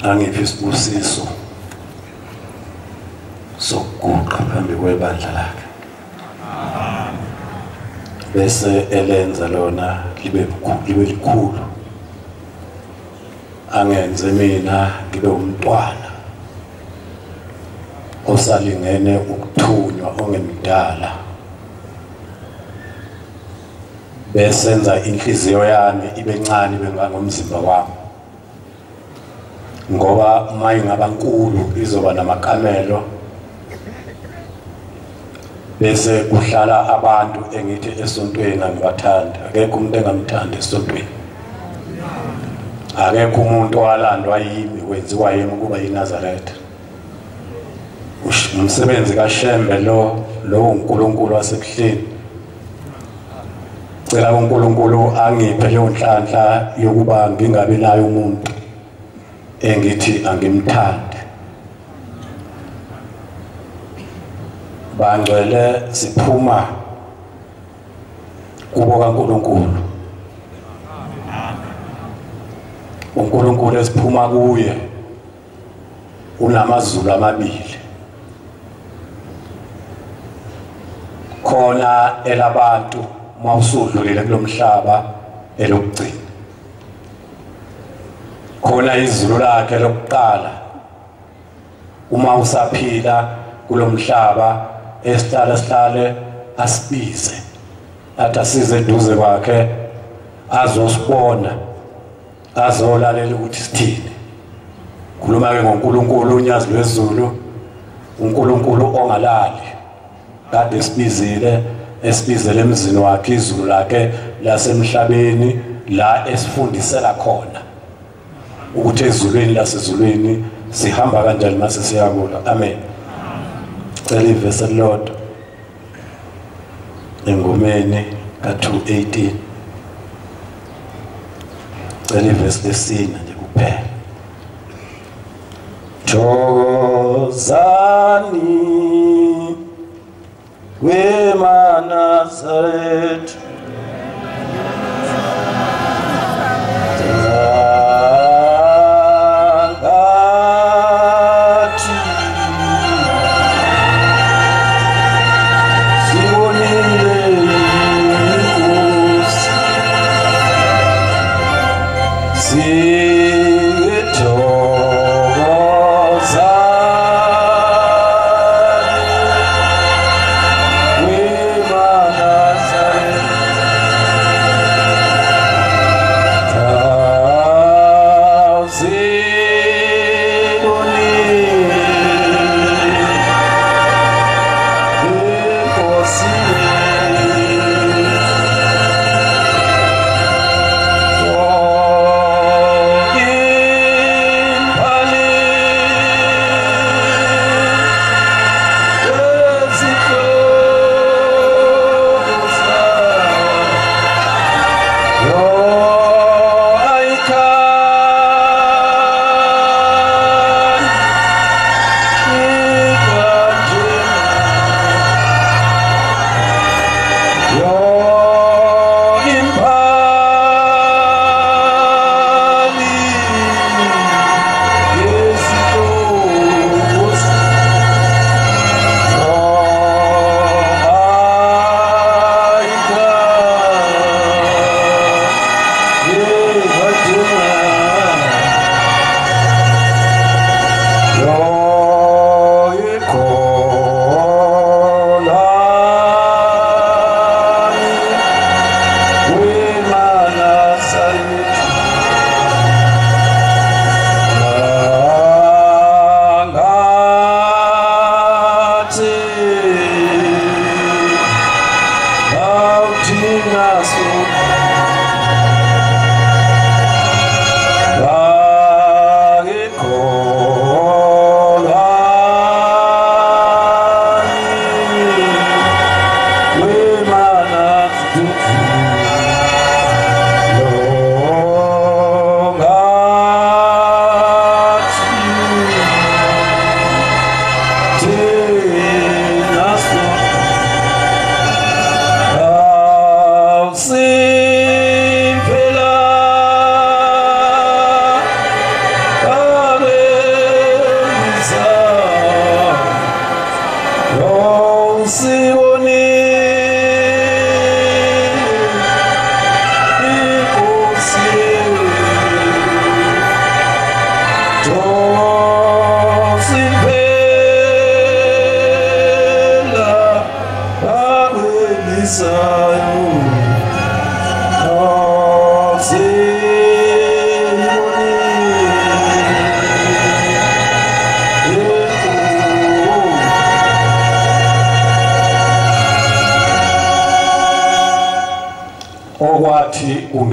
angiphi isibusiso sokuguqa phambi kwebandla lakhe bese elenza lona libe likhulu angenze mina ngibe umntwana osalingene ukuthunywa ongemdala besenza inhliziyo yami ibe ncane bengangomzimba wami ngoba mayingaba nkulu izoba namakamelo bese kuhlala abantu engithi esontweni angibathanda akekho umuntu engamthanda esontweni akekho umuntu owalandwa yimi wenziwa yimi kuba yiNazaretha umsebenzi kaShembe lo uNkulunkulu wasekuhleni cela uNkulunkulu angiphe leyo nhlanhla yokuba ngingabi nayo umuntu engithi angimthandi bangcwele siphuma kubo kaNkulunkulu uNkulunkulu esiphuma kuye unamazulu amabili khona elabantu mawusudlulile kulomhlaba elokugcina khona izulu lakhe lokuqala uma usaphila kulomhlaba esihlale asibize athi asize eduze kwakhe azosibona azolalela ukuthi sithini khuluma ke ngoNkulunkulu unyazi lwezulu uNkulunkulu ongalali kade esibizele emzini wakhe izulu lakhe lasemhlabeni la esifundisela khona ukuthi ezulwini lasezulwini sihamba kanjani mase siyakula amen cela ivesi elilodwa engomeni ka2:18 cela ivesi lesine nje kuphela Thokozani weManazaretha Oh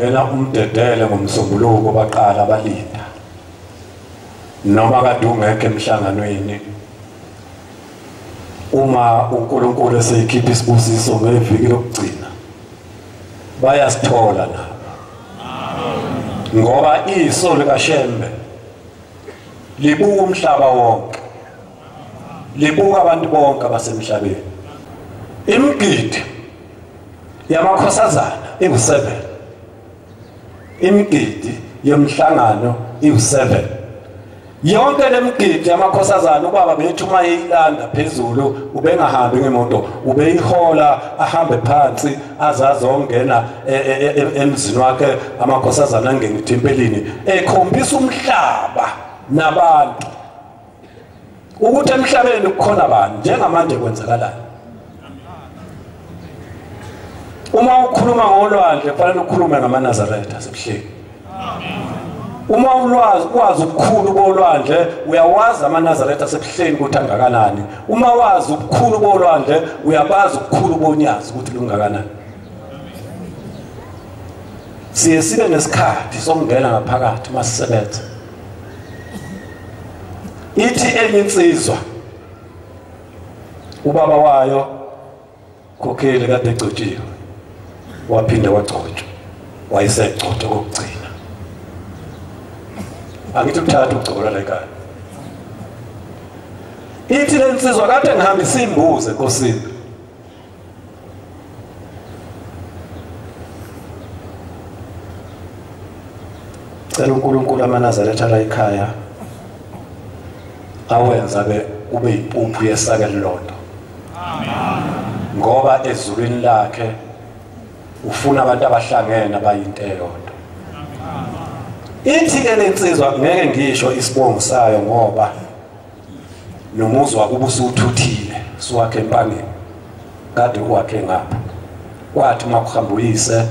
kungena umdedele ngomsombuluko baqala balinda noma kade ungekho emhlanganweni uma uNkulunkulu eseyikhipha isibusiso ngeviki lokugcina bayasithola la ngoba iso likaShembe libuka umhlaba wonke libuka abantu bonke abasemhlabeni imigidi yamakhosazana iwu7 imigidi yomhlangano iwu7 yonke lemigidi yamakhosazana ubaba bethu uma eyilanda phezulu ubengahambi ngemoto ubeyihola ahambe phansi azazongena emzini wakhe amakhosazana angene etempelini ekhombisa umhlaba nabantu ukuthi emhlabeni kukhona abantu njengamanje kwenzakalayo uma ukhuluma ngolwandle kufanele ukhulume ngamaNazaretha asebuhleni uma ukwazi ubukhulu bolwandle uyawazi amaNazaretha asebuhleni ukuthi angakanani uma wazi ubukhulu bolwandle uyabazi ubukhulu bonyazi ukuthi lungakanani sibe nesikhathi sokungena ngaphakathi masisebenza ithi enye insizwa ubaba wayo Khokheli kade egcotshiwe waphinde wagcotshwa wayesegcotshwa kokugcina angithi uthatha ugcola la ekhaya ithi lensizwa kade ngihambisa imbuzi enkosini cela uNkulunkulu amaNazaretha la ekhaya awenza ke kube impuphu yesake lilondo amen ngoba ezulwini lakhe ufuna abantu abahlangene abayinteyodwa ithi ke lensizwa ngeke ngisho isibongo sayo ngoba nomuzi wakuba usuthuthile siwakhe empangeni kade uwakhe ngapha kwathi makuhamba uyise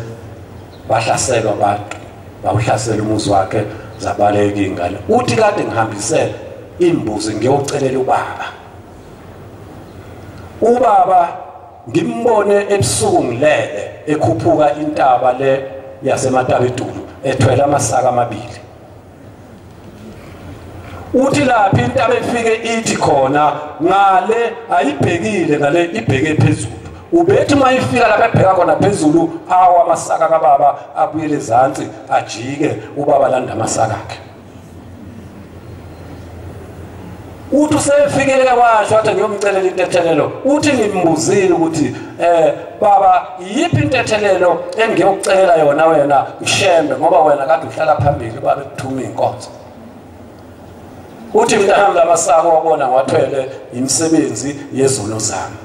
bahlaselwa abantu bawuhlasela umuzi wakhe zabaleka ingane uthi kade ngihambise imbuzi ngiyocelela ubaba ngimbone ebusuku ngilele ekhuphuka intaba le yaseMatabedulu ethwele amasaka amabili uthi lapha intaba efike ithi khona ngale ayibhekile ngale ibheke phezulu ubethi mayifika lapha ebheka khona phezulu awa amasaka kababa abuyele ezantsi ajike ubaba landa amasaka akhe uthi usefikele kwasho wathi ngiyomcelela intethelelo uthi ngimbuzile ukuthi baba yiphi intethelelo engiyokucela yona wena uShembe ngoba wena kade uhlala phambili baba ekuthuma inkonzo uthi mntana lamasaka wabona wathwele imisebenzi yezono zami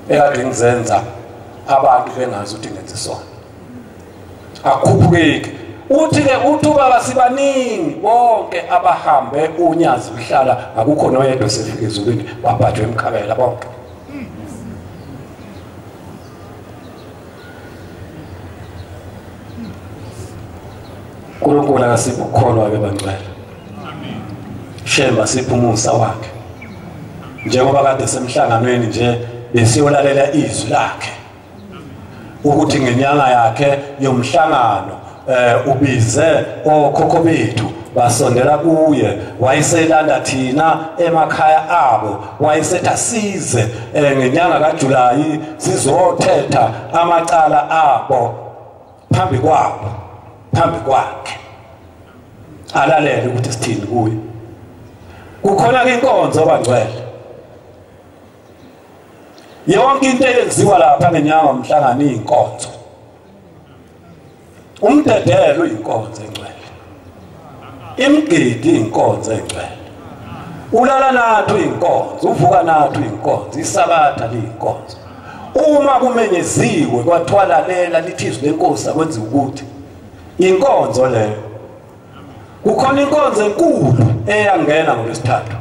ekade ngizenza abantu bengazi ukuthi ngenze sona akhuphukeki uthi ke uthi baba sibaningi bonke abahambe unyazi lihlala akukho noyedwa sefike ezulwini wabhathwe emkhabela bonke uNkulunkulu akasipho ukukholwa ke bangcwele amen Shemba sipho umusa wakhe njengoba kade semhlanganweni nje besiyolalela izwi lakhe ukuthi ngenyanga yakhe yomhlangano ubize okhokho bethu basondela kuye wayeselanda thina emakhaya abo wayesethi asize ngenyanga kaJulayi sizothetha amacala abo phambi kwakhe alalele ukuthi sithini kuye kukhona inkonzo bangcwele yonke into eyenziwa lapha ngenyanga umhlangano inkonzo umdedelo uyinkonzo engcwele imigidi inkonzo engcwele ulala nathu inkonzo uvuka nathu inkonzo isabatha liyinkonzo uma kumenyeziwe kwathwalalela lithi izwi lenkosi akwenza ukuthi inkonzo leyo kukhona inkonzo enkulu eyangena ngolesithathu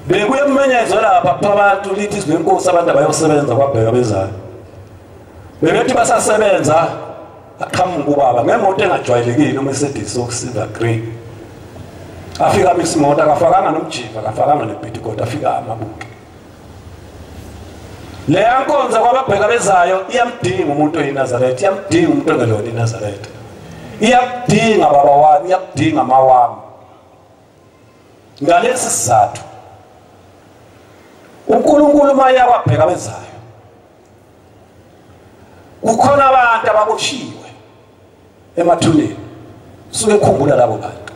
bekuye kumenyezwe lapha abantu lithi izwi lenkosi abantu abayosebenza kwabheka bezayo bebethi basasebenza aqhamuka ubaba ngemoto engajwayelekile uMercedes okusiva grey afika isimoto akafakanga nomjiva akafakanga nebhitikoda afika amabuke le yankonza kwababheka bezayo iyamdinga umuntu oyiNazaretha, iyamdinga umuntu ongelona iNazaretha, iyakudinga baba wami, iyakudinga mawami. Ngalesi sizathu uNkulunkulu maya kwabheka bezayo, kukhona abantu ababoshiwe emathuneni, suke khumbula labo bantu.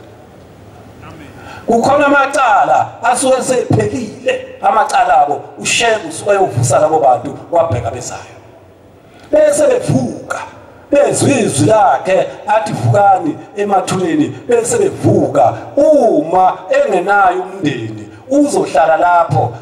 Kukhona amacala asuke sephelile, amacala abo ushenge usuke uyovusa labo bantu wabheka bezayo, bese bevuka bezizwi lakhe athi vukani emathuneni, bese bevuka. Uma engenayo umndeni uzohlala lapho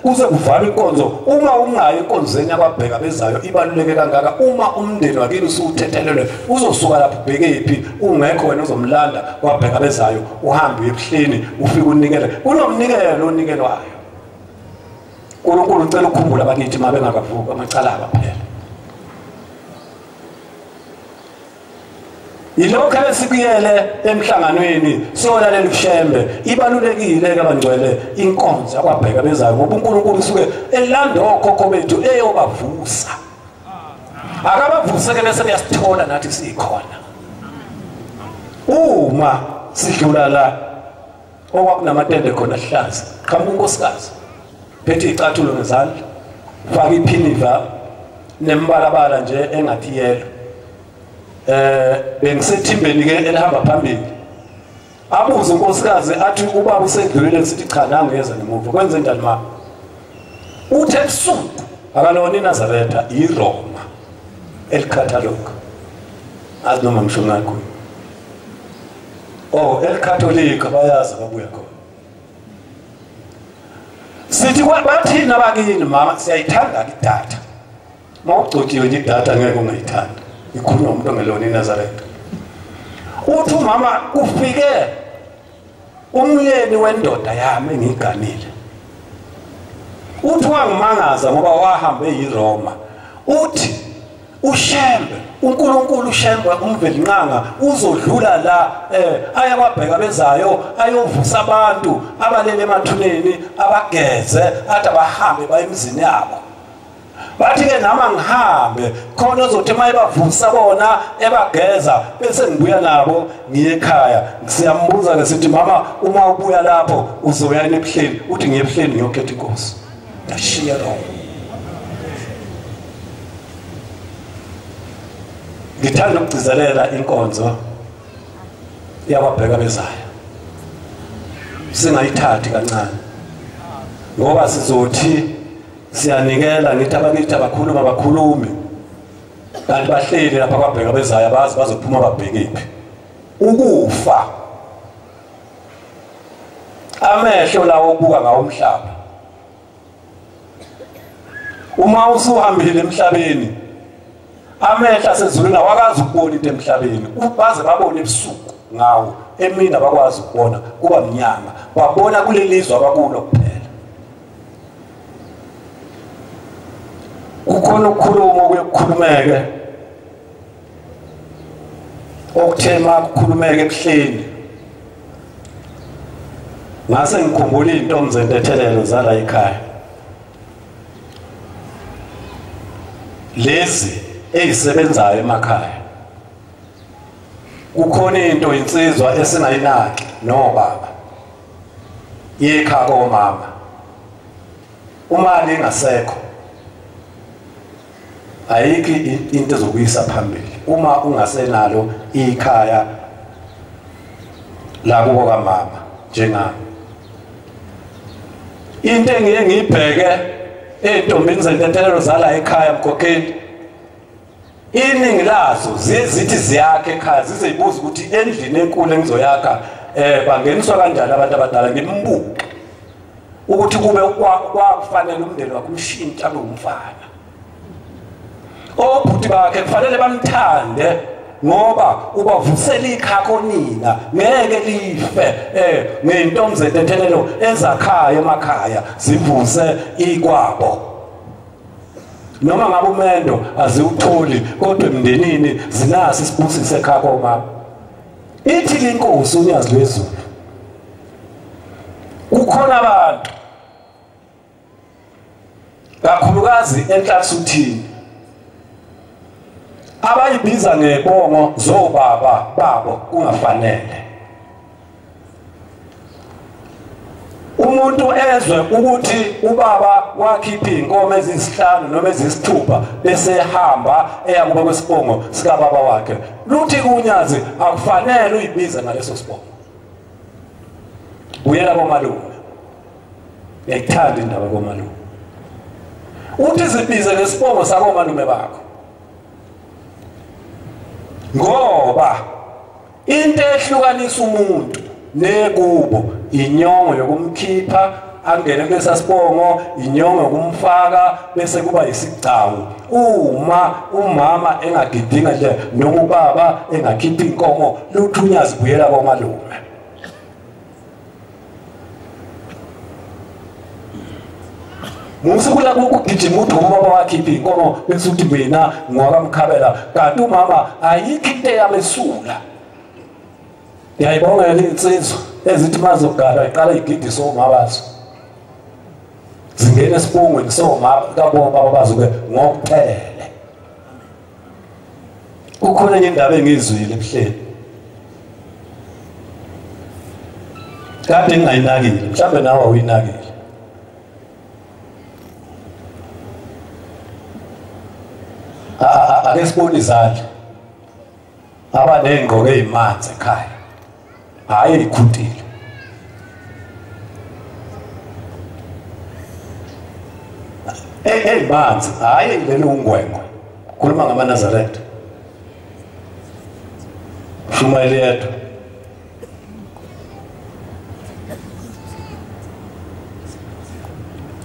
kuze kuvalwe inkonzo. Uma ungayi enkonzweni yababheka bezayo ibaluleke kangaka, uma umndeni wakini usuthethelelwe uzosuka lapho ubhekephi, ungekho wena uzomlanda kwabheka bezayo, uhambe ebuhleni ufike unikele kunomnikelo onikelwayo. uNkulunkulu ucela ukukhumbula bakithi mabengakavuka amacala abaphela. Yilokho esikuyele emhlanganweni solalela ushembe, ibalulekile ke abangcwele inkonzo yakwabheka bezayo, ngoba uNkulunkulu usuke elanda okhokho bethu eyobavusa. Akabavuse ke bese beyasithola nathi sikhona. Uma sidlula la okwakunamatende khona sihlazi, qhamuka unkosikazi phethe icathulo ngezandla, faka iphiniva nembalabala nje engathi yelo. Bengisethimbeni ke elihamba phambili, abuze unkosikazi athi ubaba usedlulile, sithi cha nangeza ngemuva, kwenze njani mama? Uthe ebusuku akalona iNazaretha, iRoma elikhathaloka, azi noma ngisho ngakho. Oh, elikhatholika bayazi babuya khona. Sithi bathina bakini mama, siyayithanda idatha. Mawugcotshiwe nje idatha ngeke ungayithanda, ikhulunywa umuntu ongelona iNazaretha. Uthi mama ufike umyeni wendoda yami engiganile, uthi wangimangaza ngoba wahambe eyiRoma. Uthi ushembe uNkulunkulu, ushembe umvelinqanga uzodlula la aya kwabheka bezayo, ayovusa abantu abalele emathuneni, abageze athi abahambe baye emizini yabo. Bathi ke nama ngihambe khona uzothi mayibavusa bona ebageza bese ngibuya nabo ngiye ekhaya. Siyambuza ke sithi mama, uma ubuya lapho uzoya ebuhleni? Uthi ngiye ebuhleni ngiyokhetha inkosi. Yashiya lo. Ngithanda ukugcizelela inkonzo yababheka bezayo, singayithathi kancane, ngoba sizothi siyanikela ngithi abakithi abakhuluma bakhulumi, kanti bahleli lapha kwabheka bezayo abazi bazophuma babhekephi. Ukufa amehlo lawo obuka ngawo umhlaba, uma usuhambile emhlabeni amehla asezulwini awakazi ukubona into emhlabeni, baze babone ebusuku ngawo, emini abakwazi ukubona, kuba mnyama, babona kulelizwe abakulo kuphela. Kukhona ukukhuluma okukhulumeke, okuthema kukhulumeke ebuhleni. Ngase ngikhumbula intombi zentethelelo zala ekhaya, lezi ezisebenzayo emakhaya. Kukhona into insizwa esingayinaki nobaba yekhaya komama, umali ingasekho, ayikho into ezokuyisa phambili uma ungasenalo ikhaya la kubo kamama njengami. Into engiye ngibheke entombini zentethelelo zala ekhaya Mkhokheli, iningi lazo zithi ziyakhe ekhaya, zizeyibuza ukuthi endlini enkulu engizoyakha bangeniswa kanjani abantu abadala. Ngimbuke ukuthi kube kwakufanele umndeni wakhe umshintsha abe umfana. Obhuti bakhe kufanele bamthande ngoba ubavusela ikhaya konina, ngeke life ngentombi zentethelelo ezakhaya emakhaya zivuse ikwabo. Noma ngabe umendo aziwutholi, kodwa emndenini zinasi isibusiso ekhaya komama. Ithi inkosi uNyazi lwezulu, kukhona abantu kakhulukazi enhlasuthini abayibiza ngebongo zobaba babo kungafanele. Umuntu ezwe ukuthi ubaba wakhipha inkomo ezisihlanu noma ezisithupha bese ehamba eya kuba kwesibongo sika baba wakhe, luthi kunyazi akufanele uyibize ngaleso sibongo. Uyela komalume, uyayithanda indaba komalume, uthi zibize ngesibongo sakomalume bakho, ngoba into ehlukanisa umuntu nekubo inyongo yokumkhipha angene kulesa sibongo, inyongo yokumfaka bese kuba isigcawu. Uma umama engagidinga nje noma ubaba engakhipha inkomo, luthunyazi buyela komalume. Musukula ukugijima uthi ubaba wakhipha inkomo bese uthi mina ngwakamkhabela, kanti umama ayikho into yamesula. Ngiyayibonga insizwa ezithi mazogada iqala igidisa omabazo, zingene esibongweni somama kababa bazobe ngokuphele. Kukhona enye indaba engizwile ebuhleni kade ngingayinakile, mhlawumbe nawe awuyinakile. Ake sibone izandla abaney'ngqoko ey'manzi ekhaya, hhayi ey'khutile. Ey'manzi, hhayi leli ungwengwe, khuluma ngamaNazaretha, Shumayeli yedwa.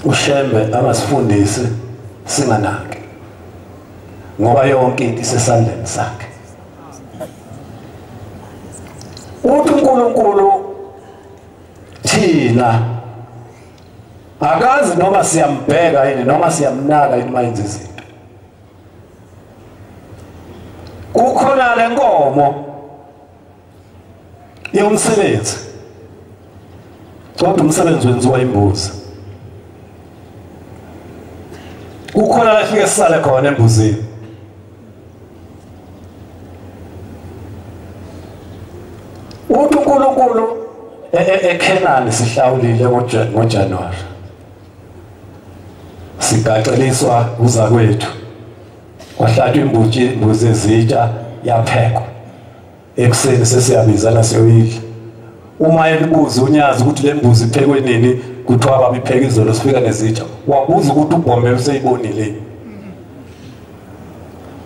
uShembe angasifundisi singanaki, ngoba yonke into isesandleni sakhe. Uthi uNkulunkulu thina akazi noma siyambheka yini noma siyamnaka yini mayenza izinto. Kukhona le nkomo yomsebenzi, kodwa umsebenzi wenziwa imbuzi. Kukhona la fike sisale khona embuzini. Uthi uNkulunkulu eKhenani sihlawulile ngoJanuwari, sigaxeliswa uza kwethu, kwahlatshwa imbuzi ezitsha yaphekwa, ekuseni sesiyabizana siyoyidla. Uma elibuza unyazi ukuthi le mbuzi iphekwe nini, kuthiwa baba ipheka izolo sifika nezitsha, wabuza ukuthi uBhombe useyibonile.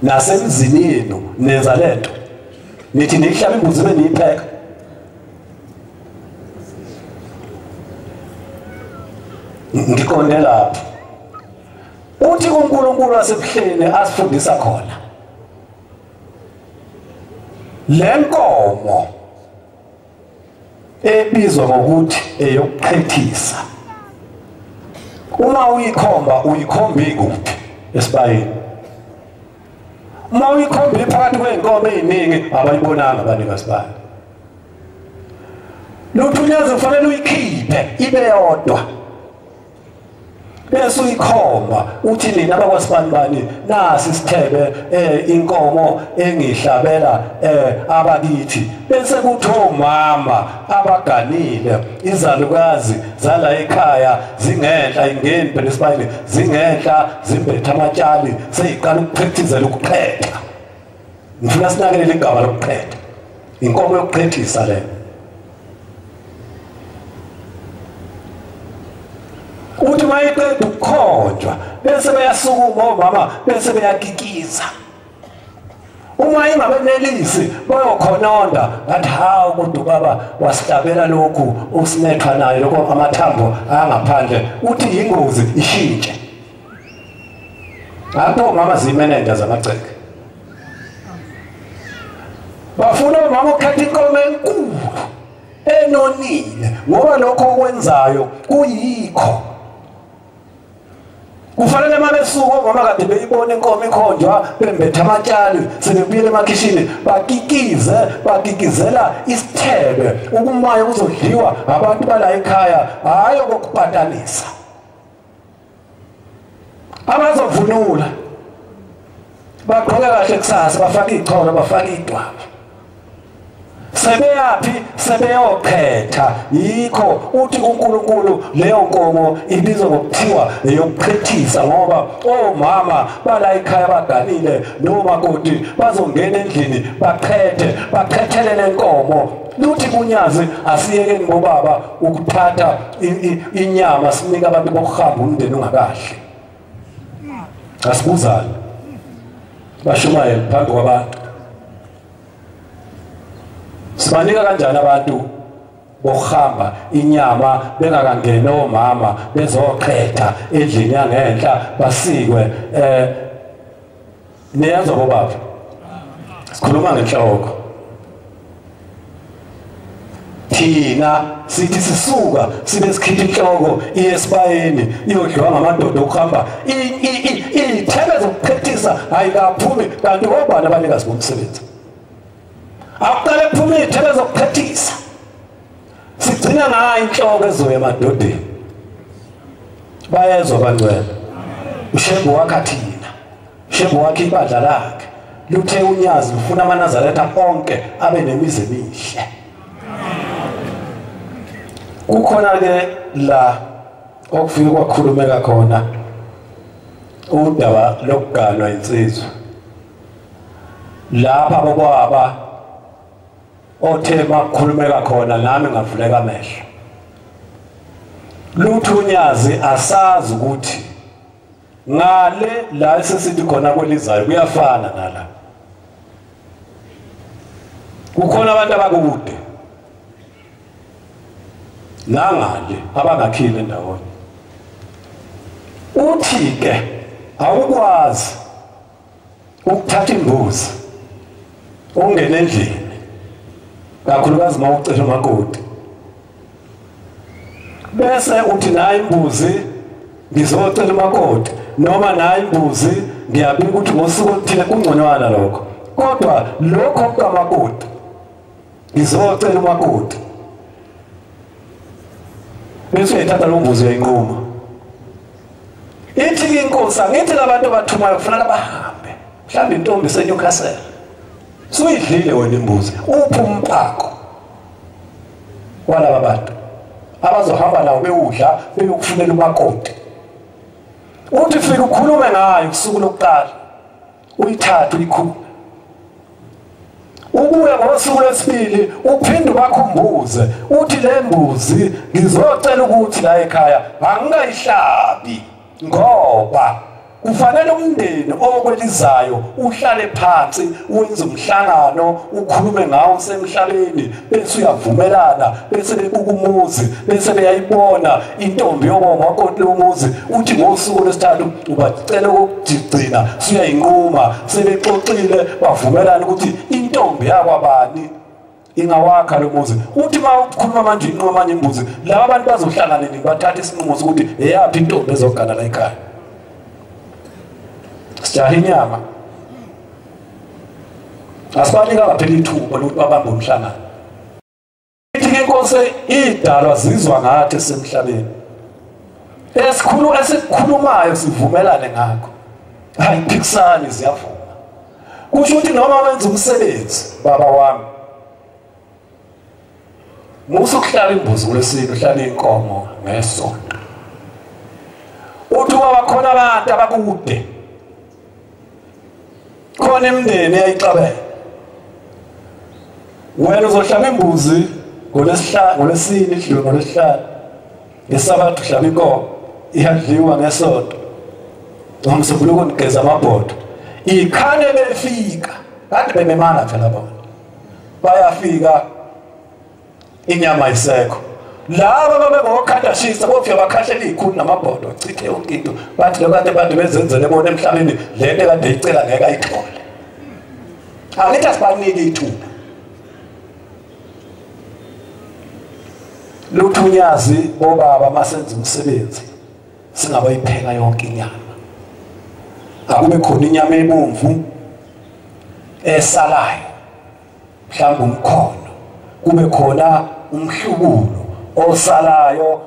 Nasemzini yenu nenza lento, nithi nihlaba imbuzi beniyipheka. Ngiqonde lapho uthi uNkulunkulu wasebuhleni asifundisa khona le nkomo ebizwa ngokuthi eyokuqhethisa. Uma uyikhomba uyikhomba ikuphi esibayeni? Uma uyikhomba phakathi kwey'nkomo ey'ningi abayibonanga abanikazi bayo, luthunyazi kufanele uyikhiphe ibe yodwa bese uyikhomba uthi nina abakwasibanibani nasi isithebe inkomo engihlabela abakithi. Bese kuthi omama abaganile, izalukazi zala ekhaya zingenhla ingeni phela esibayeni, zingenhla zimbethe amatshali seyiqala ukuqhethizela ukuqhetha. Ngifuna sinakelele igama lokuqhetha, inkomo yokuqhethisa leyo. Uthi mayiqeda ukukhonjwa bese beyasukuma omama bese beyakikiza. Uma ingabenelisi bayokhononda ngathi hawu kodwa baba wasihlabela lokhu usinethwa nayo lokho amathambo angaphandle, uthi yingozi ishintshe. Lapho mama zimenenda zamagceke bafuna umama ukhetha inkomo enkulu enonile, ngoba lokho okwenzayo kuyikho. Kufanele mabesuka omama kade beyibona inkomo ikhonjwa bembethe amatshali sebebuyele emakhishini bakikizela isithebe ukumaya kuzodliwa abantu bala ekhaya, hayi okukuphatanisa. abazovunula baqoke kahle kusasa bafaka icholo bafaka idwaba sebeyapi sebeyokhetha yikho uthi uNkulunkulu leyo nkomo ibizwa ngokuthiwa eyokuqhethisa ngoba omama bala ekhaya baganile nomakoti bazongena endlini baqhethele lenkomo luthi kunyazi asiyekeni bobaba ukuthatha inyama sinika abantu bokuhamba umndeni ungakahle asibuzane bashumayela phambi kwabantu sibanika kanjani abantu bokuhamba inyama bengakangena omama bezoqhetha endlini yangenhla basikwe niyenza bobaba sikhuluma ngenhloko thina sithi sisuka sibe sikhipha inhloko iyesibayeni iyodliwa ngamadoda okuhamba ithebe zokuqhethisa ayikaphumi kanti obani abanikazi bomsebenzi akuqale kuphume ithebe zokuqhethisa sigcina ngayo inhloko ezoya emadodeni bayezwa bangcwele ushembu wakhe thina ushembu wakhe ibandla lakhe luthe unyazi ufuna amaNazaretha onke abe nemizi emihle kukhona ke la okufika kwakhulumeka khona udaba lokuganwa insizwa lapha bokwaba othe makukhulumeka khona nami ngavuleka amehlo luthunyazi asazi ukuthi ngale la sesithi khona kwelizayo kuyafana nala kukhona abantu abakude nangale abangakhile ndawonye uthi ke awukwazi ukuthatha imbuzi ungene endlini kakhulukazi mawucela umakoti bese uthi nayi imbuzi ngizocela umakoti noma nayi imbuzi ngiyabika ukuthi ngosuku oluthile kungconywana lokho kodwa lokho kamakoti ngizocela umakoti bese uyathatha lo mbuzi uyayinquma ithi inkosi angithi labantu bathumayo kufanele bahambe mhlawumbe intombi eseNewcastle suyidlile wena imbuzi uphi umphako walaba bantu abazohamba nawo bewudla beyokufunela umakoti uthi fika ukhulume ngayo usuku lokuqala uyithathe uyikhulume ubuye ngosuku lwesibili uphinde ubakhumbuze uthi le mbuzi ngizocela ukuthi la ekhaya angikayihlabi ngoba kufanele umndeni okwelizayo uhlale phansi wenze umhlangano ukhulume ngawo semhlabeni bese uyavumelana bese bebuka umuzi bese beyayibona intombi yomakoti lomuzi uthi ngosuku lwesithathu ubacela ukugcina siyayinquma sebexoxile bavumelana ukuthi intombi yakwabani ingawakha lo muzi uthi mawukhuluma manje inqoma manje imbuzi laba abantu bazohlangana bathatha isinqumo sokuthi eyapi intombi ezogana la ekhaya sijaha inyama asibanika ngaphela ithuba lokuthi babambe umhlangano ithi inkosi idalwa zizwa ngathi esemhlabeni esikhulumayo sivumelane ngakho hayi phikisani ziyavuma kusho ukuthi noma wenza umsebenzi baba wami musukuhlala imbuzi kulesini uhlala inkomo ngesonto uthi wabakhona abantu abakude khona imndeni eyayixabene wena uzohlaba imbuzi ngolesini idliwe ngolesihlanu ngesabathu uhlaba inkomo iyadliwa ngesonto nomsombuluko nigeza amabhodo ikhane befika kanti bememana phela bona bayafika inyama isekho laba babengokhandashisa bofika bakhahlela izikhulu namabhodo chithe yonke into bathi lokade abantu bezenzele bona emhlabeni lento kade icela ngeke ayithole angithi asibanike ithuba luthunyazi bobaba masenza umsebenzi singabayipheka yonke inyama akube khona inyama ebomvu esalayo mhlawumbe umkhono kube khona umhlubulo osalayo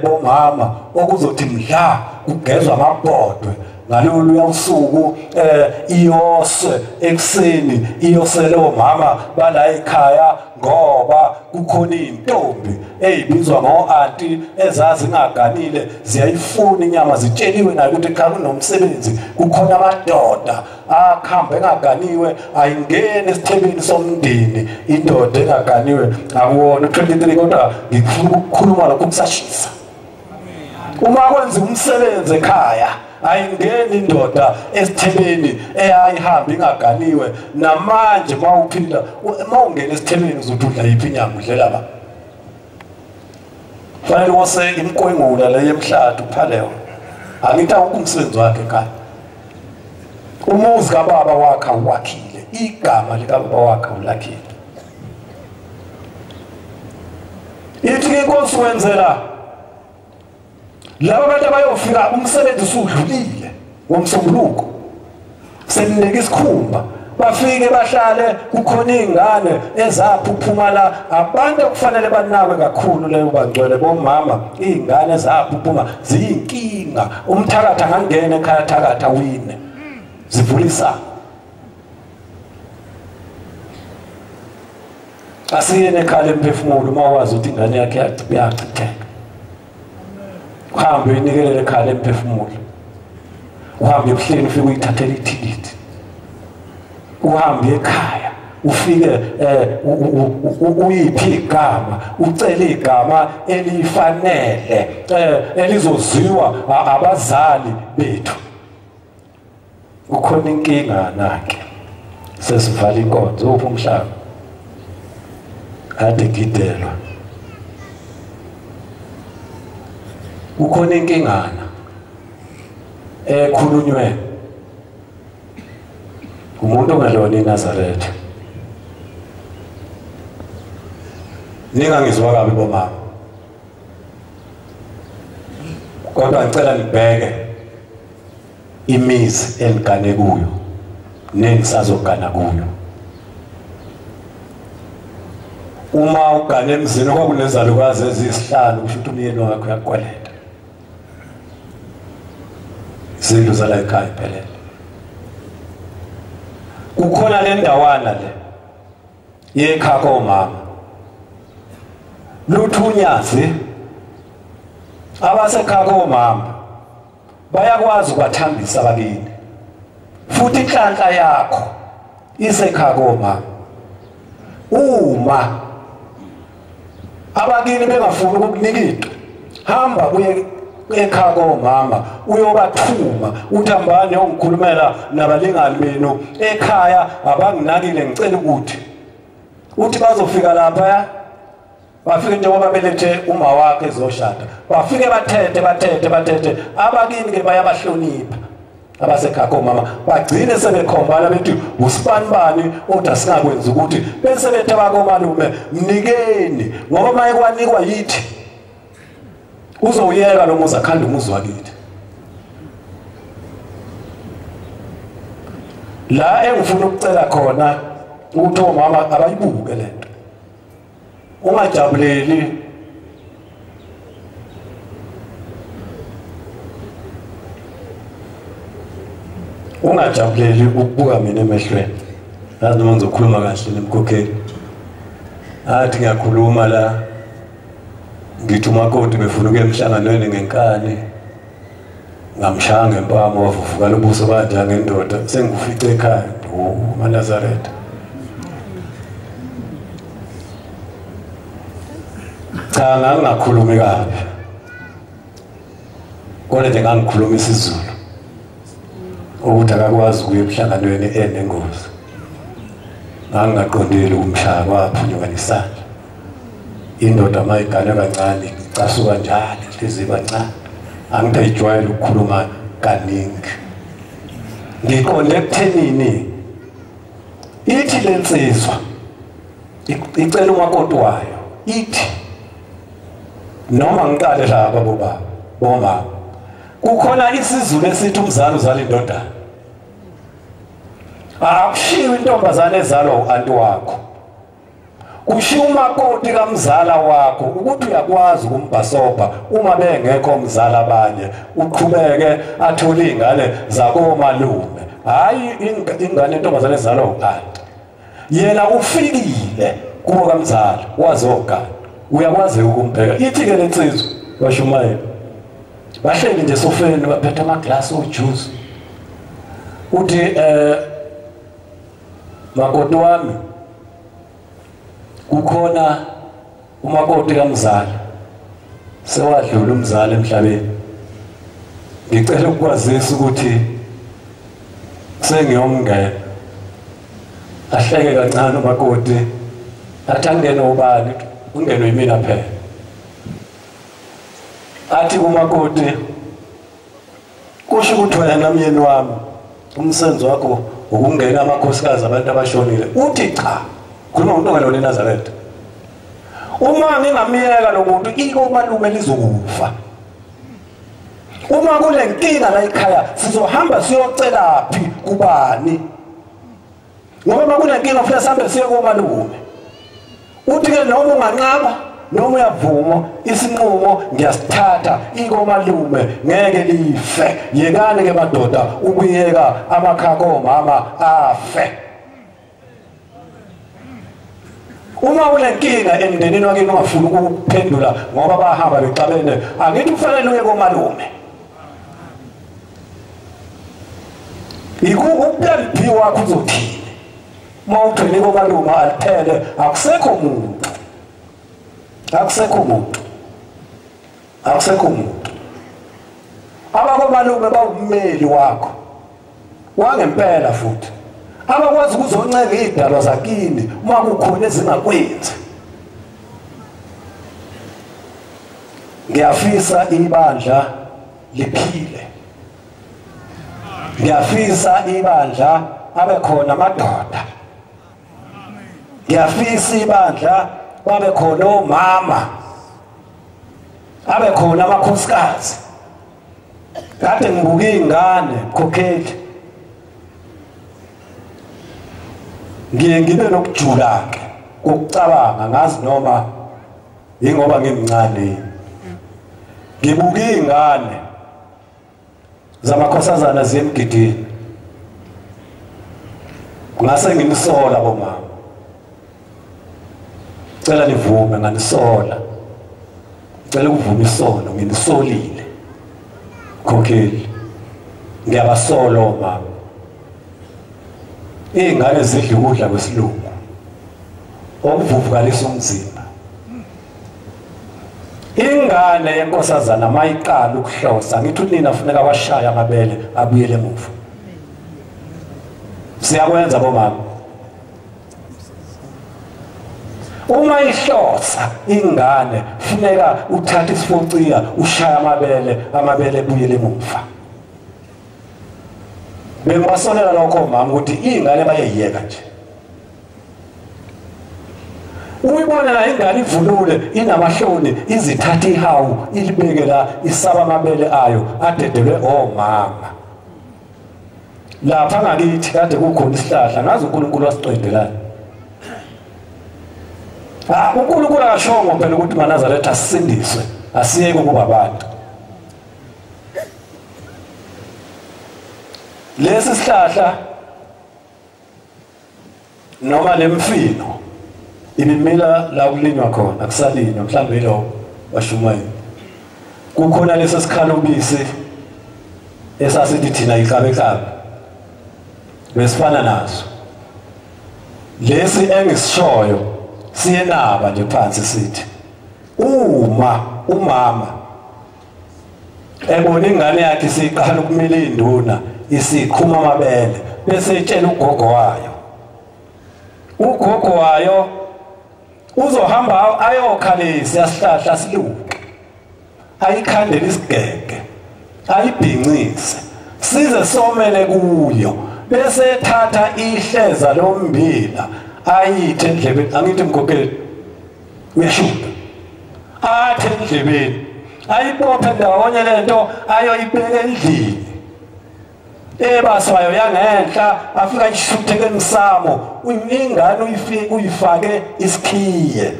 bomama okuzothi mdla kugezwa amabhodwe ngalolu yawusuku iyose ekseni iyosele omama bala ekhaya ngoba kukhona intombi ezibizwa ngo-anti ezazi ngaganile ziyayifuna inyama zitsheliwe nayo ukuthi ekhaya kunomsebenzi kukhona amadoda akhambe engaganiwe ayingene esithebeni somndeni indoda engaganiwe akuwona 23 kodwa ngifuna ukukhuluma lokho kusashisa uma kwenza umsebenzi ekhaya ayingeni indoda esithebeni eyayihamba ingaganiwe namanje mawuphila mawungena esithebeni uzodudla yiphi inyama udlela ba fanele wose imqwengula le yemhlathi uphalewa angithi ukumsebenzi wakhe ekhaya umuzi kababa wakhe uwakhile igama likababa wakhe ulakhile ithi inkosi wenzela laba bantu abayofika umsebenzi usudlulile womsombuluko seninika isikhumba bafike bahlale kukhona izingane ezaphuphuma la abantu okufanele banakwe kakhulu leyo bangcwele bomama izingane ezaphuphuma ziyinkinga umthakatha angangena ekhaya thakatha wine zivulisa asiyene ekhaya emphefumulo uma wazi ukuthi ingane yakhe yachitheka uhambe uyinikelele ekhaya emphefumulo uhambe ebuhleni ufike uyithathele ithikithi uhambe ekhaya ufike uyiphi igama ucele igama elifanele elizoziwa abazali bethu ukhona inkinga nakhe sesivala inkonzo uphi umhlaba ade gidelwa ukhona inkingana ekhulunywe umuntu ongelona iNazaretha ningangizwa kabi bomama kodwa ngicela nibheke imizi engane kuyo nengisazogana kuyo uma ugane emzini kwakunezalukazi ezisihlanu kusho ukuthi umyeni wakho uyakweleta izindlu zala ekhaya iphelele kukhona le ndawana le yekhaya komama luthunyazi abasekhaya komama bayakwazi ukubathambisa abakini futhi inhlanhla yakho isekhaya komama uma abakini bengafuni ukukunika into hamba uye ekhaya komama uyobathuma uthambane ongikhulumela nabalingani benu ekhaya abanginakile ngicela ukuthi uthi bazofika lapha bafike njengoba belethe uma wakhe ezoshada bafike bathethe abakini ke bayabahlonipha abasekhaya komama bagcine sebekhombana bethi usibanibani oda singakwenza ukuthi bese bethe bakomalume mnikeni ngoba maye kwanikwa yithi uzoyeka lo muzi akhanda umuzi wakithi la engifuna ukucela khona ukuthi omama abayibuke lento ungajabuleli ungajabuleli ukubuka mina emehlweni yazi noma ngizokhuluma kahle nemkhokheli athi ngiyakhuluma la ngithi umakoti befuna ukuya emhlanganweni ngenkani ngamshaya ngempama wavuvuka lobuso banja ngendoda sengifice ekhaya uMaNazaretha cha ngangakhulumi kabi kodwa nje ngangikhuluma isiZulu ukuthi akakwazi ukuya emhlanganweni enengozi ngangaqondile umshaya kwaphunyuka nesandla indoda mayigana kancane icasuka njalo inhliziyo kancane angidayijwayele ukukhuluma kaningi ngiqonde ekuthenini ithi lensizwa icela umakoti wayo ithi noma ngiqale laba bobaba bomama kukhona isizulu esithi umzali uzala indodana akushiwo intombazane ezalwa uanti wakho kushiya umakoti kamzala wakho ukuthi uyakwazi ukumbhasopa uma bengekho umzala abanye uqhubeke athole ingane zakomalume hayi ingane intombazane ezalwa ukanti yena ufikile kubo kamzala wazogana uyakwazi ukumbheka ithi ke lensizwe bashumayela bahleli nje sofeni baphethe amaglasi ojuice uthi makoti wami kukhona umakoti kamzala sewadlula umzala emhlabeni ngicela ukukwazisa ukuthi sengiyomngena ahleke kancane umakoti athi angene ubani ungene yimina phela athi umakoti kusho ukuthi wena myeni wami umsenzo wakho ukungena amakhosikazi abantu abashonile uthi cha khuluma umuntu ngalo leNazaretha uma ngingamiyeka lo muntu iko malume lizokufa uma kule nkinga la ekhaya sizohamba siyocela phi kubani ngoba kule nkinga futhi sihambe siye komalume uthi ke noma unganqaba noma uyavuma isinqumo ngiyasithatha ikomalume ngeke life yekani ke madoda ukuyeka amakhakho mama afe uma ulenkinga emndenini wakhe ungafuni ukuphendula ngoba bahamba bexabene angithi kufanele uye komalume ukuplan B wakho uzothini uma uthweni komalume aliphele akusekho umuntu abakomalume bawummeli wakho wangempela futhi abakwazi ukuzoncenga izidalwa zakini uma kukhona ezingakwenzi ngiyafisa ibandla liphile ngiyafisa ibandla abekhona amadoda ngiyafisa ibandla babekhona omama abekhona amakhosikazi kade ngibuka ingane Khokheli ngibe nokujula ke ukucabanga ngazi noma ingoba ngimncane ngibuka ingane zamakhosazana zemgidini ngase ngimsola bomama cela nivume nganisola cela ukuvuma isono nginisolile Khokheli ngiyabasola mama ingane zidla ukudla kwesilungu okuvuvukalisa umzimba ingane yenkosazana mayiqala ukuhlosa ngithi unina kufuneka washaya amabele abuyele emuva siyakwenza bomama uma ihlosa ingane kufuneka uthathe isifociya ushaya amabele ebuyele emuva bengibasolela lokho mama ukuthi ingane bayayiyeka nje uyibona la ingane ivulule inamahloni izithatha ihawu ilibeke la isaba amabele ayo adedelwe omama lapha ngakithi kade kukhona isihlahla ngazi uNkulunkulu wasiqedelana uNkulunkulu akashongo phela ukuthi maNazaretha asindiswe asiyeke kuba abantu lesi sihlahla noma lemfino ibimila la kulinywa khona akusalinywa mhlawumbe lo washumayela kukhona leso sikhalubisi esasithi thina iqabekabe besifana naso lesi engisishoyo siyenaba nje phansi sithi umama ebona ingane yakhe siqala ukumela induna isiqhuma amabele bese etshela ugogo wayo uzohamba ayokhalisa isihlahla siluke ayikhandele isigege ayibhincise size somele kuyo bese ethatha ihleza lombila ayithi endlebeni angithi Mkhokheli uyashuda athi endlebeni ayibophe ndawonye lento ayoyibeka endlini ebaswayo yangenhla afika ishutheke emsamo ingane uyifake isikhiye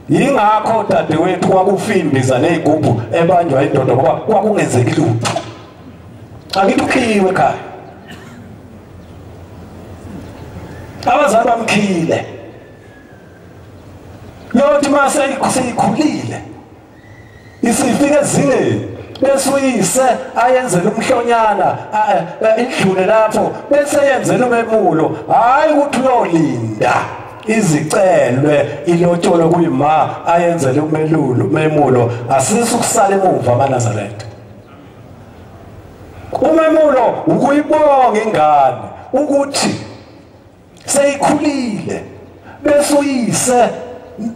ingakho dadewethu kwakufimbiza nezigubhu ebanjwa indoda ngoba kwakungenzeki lutho akithi ukhiwe ekhaya abazali bamkhile yothi mase seyikhulile isifike ezingeni bese uyise ayenzele umhlonyana idlule lapho bese yenzele umemulo hayi ukuthi uyolinda izicelwe ilotsholo kuyima ayenzele umemulo asisi ukusala emuva amaNazaretha umemulo ukuyibonga ingane ukuthi seyikhulile bese uyise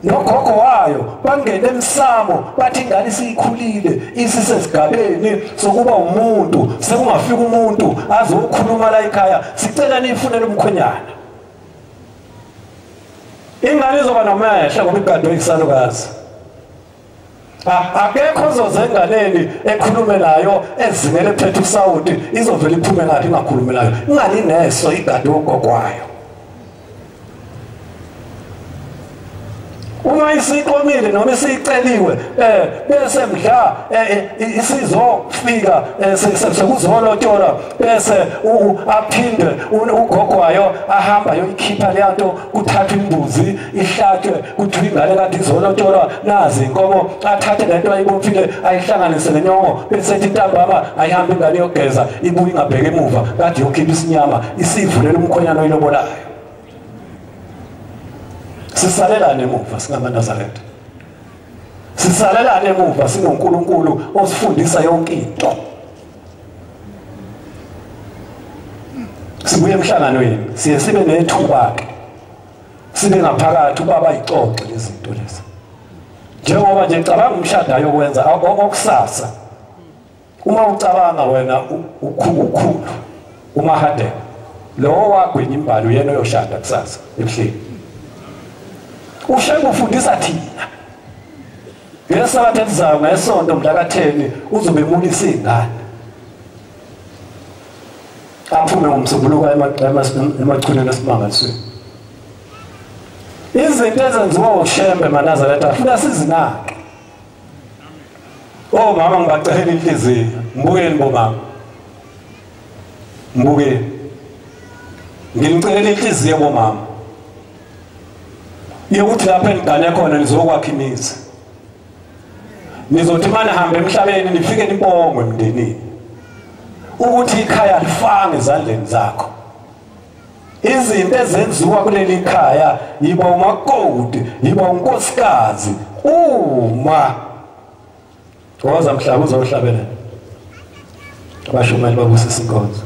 nogogo wayo bangena emsamo bathi ingane siyikhulile isisesigabeni sokuba umuntu sekungafika umuntu azokhuluma la ekhaya sicela nifunele umkhwenyana ingane izoba namehla ngoba igado iyisalukazi akekho ozozenganeni ekhulume nayo ezingele phethe usawuti izovela iphume ngathi ingakhulume nayo ingane ineso igado ogogwayo uma isiqomile noma isiceliwe bese mdla isizofika sekuzolotshola bese aphinde ugogwayo ahamba yoyikhipha le nto kuthathwa imbuzi ihlatshwe kuthiwa ingane kade izolotshola nazi inkomo athathe lento ayibophile ayihlanganise nenyongo bese ethi ntambama ayihambe ingane yogeza ibuye ingabheka emuva kade yokhipha isinyama isivulela umkhonyana oyilobolayo sisalelane emuva singamaNazaretha sisalelane emuva sinoNkulunkulu osifundisa yonke into sibuye emhlanganweni siye sibe nethuba ke sibe ngaphakathi ubaba ixoxe lezinto lezi njengoba nje cabanga umshado ayokwenza okusasa uma ucabanga wena ukhulu uMahadebe lo wagwenya imbali uyena oyoshada kusasa ebuhleni ushaka ufundisa thina ngesabatha elizayo ngesonto mhla ka-10 uzobe emulisa iy'ngane aphume ngomsombuluko emachuneni esimangalisweni izinto ezenziwa ushembe maNazaretha funa sizinake mama ngibacela inhliziyo mbukeni bomama mbukeni nginicela inhliziyo bomama yokuthi lapha engane khona nizokwakha imizi nizothi mana hambe emhlabeni nifike nibongwe emndenini ukuthi ikhaya lifange ezandleni zakho izinto ezenziwa kuleli khaya yiba umakoti yiba unkosikazi uma waza mhlaba uzohlabela abashumeli babusisa inkonzo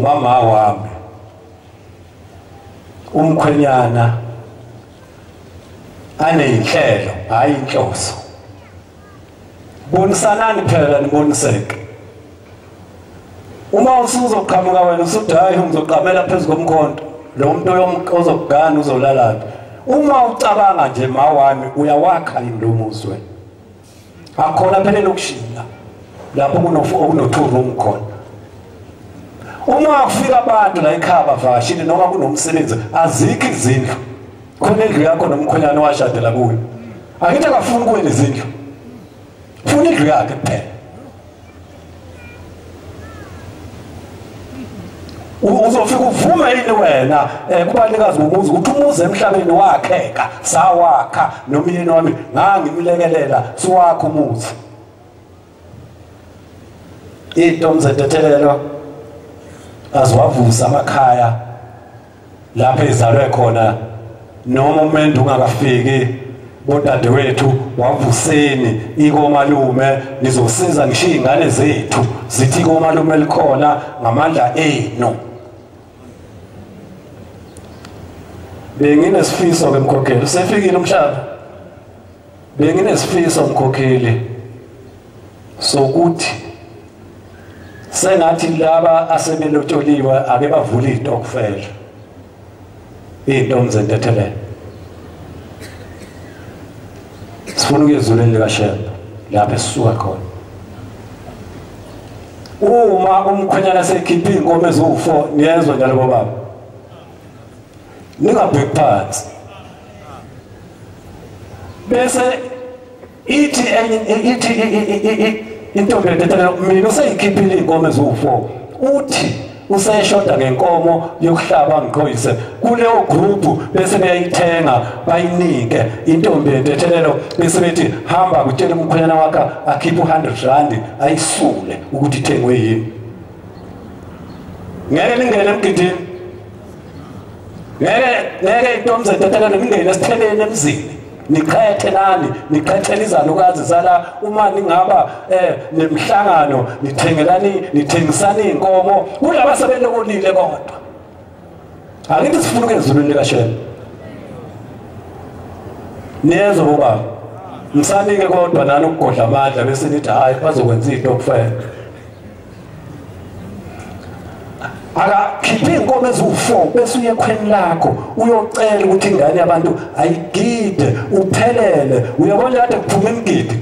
mama wami umkhwenyana aneyinhlelo hayi inhloso bonisanani phela niboniseke uma usuzoqhamuka wena usuthi hayi ngizoqamela phezulu komkhonto lo muntu ozokugana uzolala uma ucabanga nje mawami uyawakha indomuzi wena akhona phela lokushila lapho kunothuru umkhona uma kufika abantu la ekhaya bavashile noma kunomsebenzi azikho izindlu khona indlu yakho nomkhonyana washadela kuyo akithi akafuni kuwe nezindlu funa indlu yakhe kuphela uzofika uvume yini wena kubanikazi bomuzi ukuthi umuzi emhlabeni wakheka sawakha nomyeni wami ngangimlekelela siwakha umuzi into mzetethelelo aziwavusa amakhaya lapha ezalwe khona noma umuntu ungakafiki bodadewethu wavuseni ikomalume nizosiza ngisho izingane zethu zithi ikomalume likhona ngamandla enu benginesifiso ke mkhokheli sefikile umshado benginesifiso mkhokheli sokuthi sengathi laba asebelotsholiwe ake bavula izitokufela into mzentethelele sifuna ukuyezuleni likaShembe lapha esisuka khona uma umkhwenyana sekhipha inkomo eziwu4 niyezwa njalo bobaba ningabheki phansi bese ithi intombi etetela mina useyikhiphile inkomo eziwu4 uthi usayishoda ngenkomo yokuhlaba ngikhoyise kuleyo group bese beyayithenga bayinike intombi etethelelo bese bethi hamba kutshela umkhwenyana wakhe akhiphe 100 rand ayisule ukuthi ithengwe yini ngeke ningene emgidini ngeke intombi zetethelelo ningene esitheleni emzini niqhethe nani niqhethela izalukazi zala uma ningaba nemhlangano nithengisana inkomo kulaba sebelokulile kodwa akithi sifuna ukezulwini likaShembe niyezo baba msanike kodwa nani ukugodla amandla bese nithi hayi bazokwenza into okufela akakhiphe inkomo eziwu4 bese uye ekhweni lakho uyocela ukuthi ingane yabantu ayigide uphelele uyabona kade kuphuma imgidi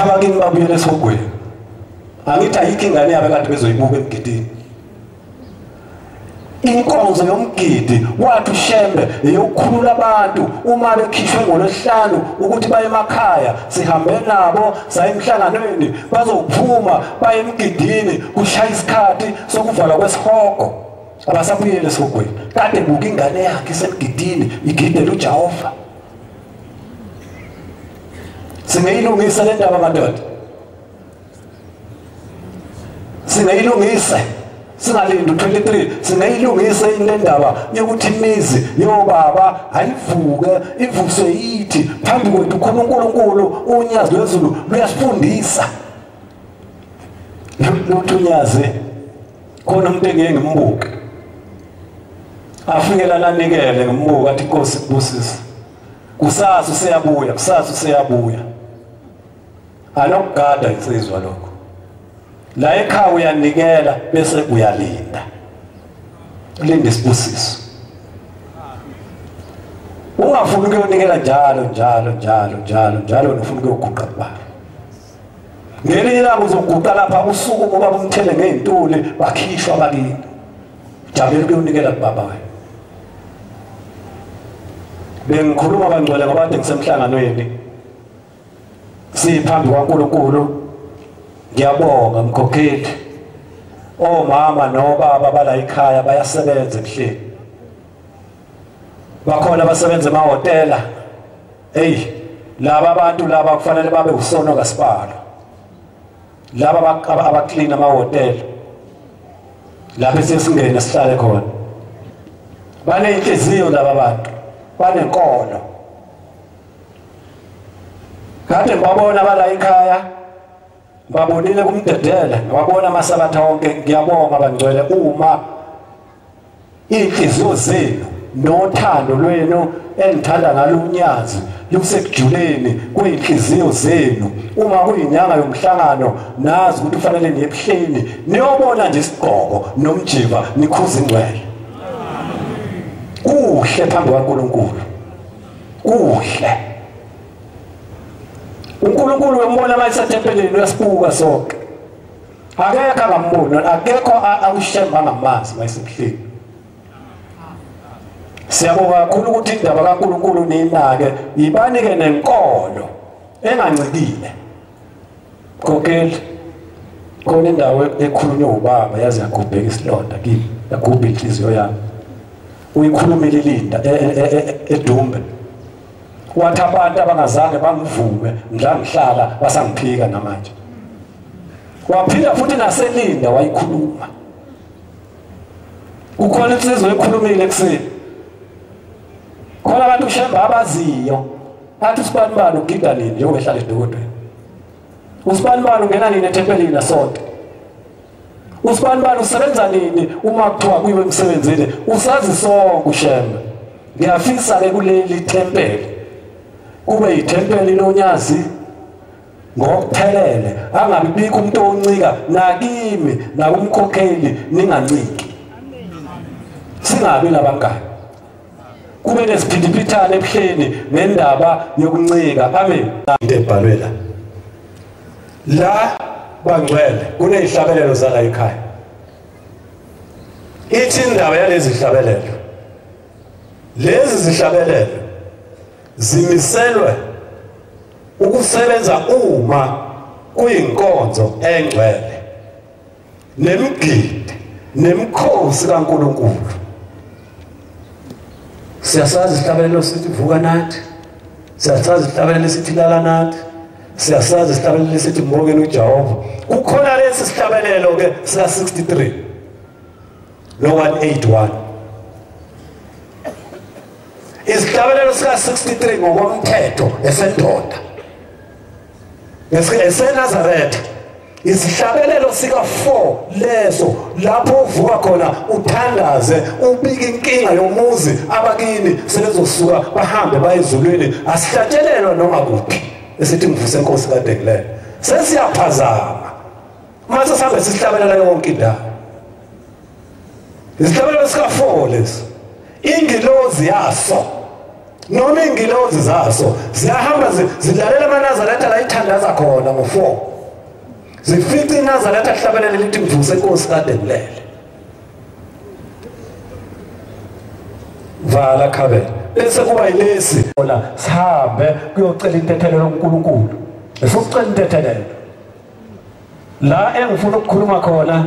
abakini babuyele esogweni angithi ayikho ingane yabe kade bezoyibuka emgidini inkonzo yomgidi wathi uShembe eyokukhulula abantu uma bekhishwe ngolosihlanu ukuthi baye emakhaya sihambe nabo saye emhlanganweni bazophuma baye emgidini kushaya isikhathi sokuvalwa kwesihogo abasabuyele esogweni kade buka ingane yakhe isemgidini igidela uJehova singayilungisa le ndaba madoda singayilungisa singalindi 23 singayilungisa ile ndaba yokuthi imizi yobaba ayivuke ivuswe yithi phambi kwethu khona uNkulunkulu unyazi lwezulu luyasifundisa luthunyazwe khona umuntu engeke ngimbuke afikela lanikele ngimbuka athi Nkosi kubusisa kusasa useyabuya anokugada insizwa lokho la ekhaya uyanikela bese uyalinda linda isibusiso ungafuni ukuyonikela njalo nofuna ukuyoguqa kubaba ngelinye labo uzoguqa lapha usuku ngoba umthele ngezintuli bakhishwa bakini jabule ukuyonikela kubaba wena bengikhuluma abangcwele ngoba kade ngisemhlanganweni siphambi kwaNkulunkulu ngiyabonga mkhokheli omama nobaba bala ekhaya bayasebenza ebuhleni bakhona abasebenza emahotela laba abantu laba kufanele babe usono kaSipalo laba abaklina amahotela lapho sesingene sihlale khona banenhliziyo laba bantu banenkolo kade babona bala ekhaya babonile kumdedele wabona amasabatha wonke ngiyabonga abangcwele uma inhliziyo zenu nothando lwenu enithanda ngalo unyazi lusekujuleni kwinhliziyo zenu uma kuyinyanga yomhlangano nazi ukuthi ufanele niye ebuhleni niyobona nje isigqoko nomjiva nikhuza ingcwele kuhle phambi kwaNkulunkulu kuhle uNkulunkulu wembona manje etempeleni uyasibuka sonke akekho angambona akekho awuShembe angamazi mayisebuhleni siyabonga kakhulu ukuthi indaba kaNkulunkulu ninake ibanike nenkolo engancikile kokeli khona indawo ekhulunywa ubaba yazi yakubheka isilonda kimi yakubha inhliziyo yami uyikhulumile ilinda edumbe wathi abantu abangazange bangivume ngihlala basangiphika namanje waphila futhi naselinda wayikhuluma ukhona insizwe ekhulumile kuseni khona abantu uShembe abaziyo athi uSibanibani ugida nini njengoba ehlala edokodweni uSibanibani ungena nini ethempelini nasonto uSibanibani usebenza nini uma kuthiwa kuyiwe emsebenzini usazi sonke uShembe ngiyafisa ke kuleli tempeli kube yithempeli lonyazi ngokuphelele angabibikho umuntu oncika nakimi nakumkhokheli ninganciki singabi labangani kube nesiphithipithane ebuhleni ngendaba yokuncika amen into ebhalwe la la bangcwele kunezihlabelelo zala ekhaya ithi indawo yalezi zihlabelelo lezi zihlabelelo zimiselwe ukusebenza uma kuyinkonzo engcwele nemgidi nemkhosi kaNkulunkulu. Siyasazi isihlabelelo sithi vuka nathi, siyasazi isihlabelelo sithi lala nathi, siyasazi isihlabelelo sithi mbongeni uJehova. Kukhona lesi sihlabelelo ke sika 63 no 181. Isihlabelelo sika 63 ngokomthetho esendoda eseNazaretha. Isihlabelelo sika 4 leso lapho uvuka khona uthandaze ubika inkinga yomuzi abakini sebezosuka bahambe bayezulwini asihlatshelelwa noma kuphi esithi mvuse inkosi kade kulela sesiyaphazama mase sihambe sihlabelela yonke indawo. Isihlabelelo sika 4 leso ingilozi yaso noma ingilozi zaso ziyahamba zilalela amaNazaretha la ithandaza khona ngo4 zifica iNazaretha kuhlabelele lithi mvuse inkosi kade kulele. Vala khabela bese kuba yilesi la sihambe kuyocela intethelelo kaNkulunkulu. Esokucela intethelelo la engifuna ukukhuluma khona